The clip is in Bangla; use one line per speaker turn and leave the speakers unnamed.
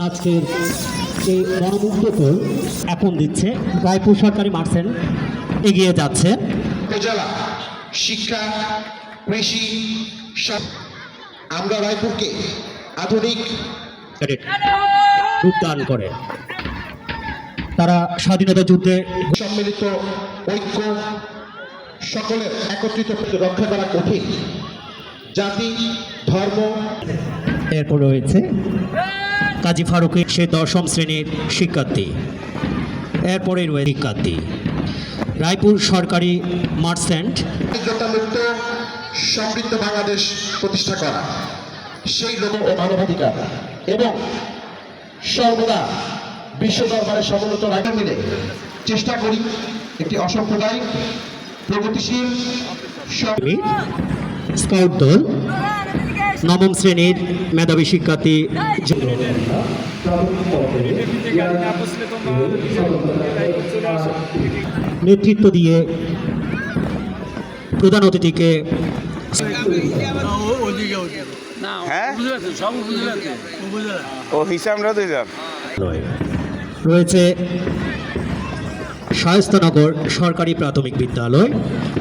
আজকের এই মনোমুগ্ধকর এখন দিচ্ছে রায়পুর সরকারি মার্চেন্ট এগিয়ে যাচ্ছে।
উপজেলা শিক্ষা কৃষি সব আমরা রায়পুরকে আধুনিক
রূপদান করে তারা স্বাধীনতা যুদ্ধে
সম্মিলিত ঐক্য সকলের একত্রিত রক্ষা করা কঠিন। জাতি ধর্ম
এরপর রয়েছে কাজী ফারুকের সে 10ম শ্রেণীর শিক্ষার্থী। এরপরে রয়েছে শিক্ষার্থী রায়পুর সরকারি মার্চেন্ট
মুক্ত সমৃদ্ধ বাংলাদেশ প্রতিষ্ঠা করা, সেই লোক ও মানবাধিকার এবং সর্বদা বিশ্ব দরবারে সমুন্নত রাখা মিলে চেষ্টা করি একটি অসাম্প্রদায়িক প্রগতিশীল
স্কাউট দল 9ম শ্রেণীর মেধাবী শিক্ষার্থী নেতৃত্ব দিয়ে প্রধান অতিথিকে রয়েছে শায়েস্তানগর সরকারি প্রাথমিক বিদ্যালয়।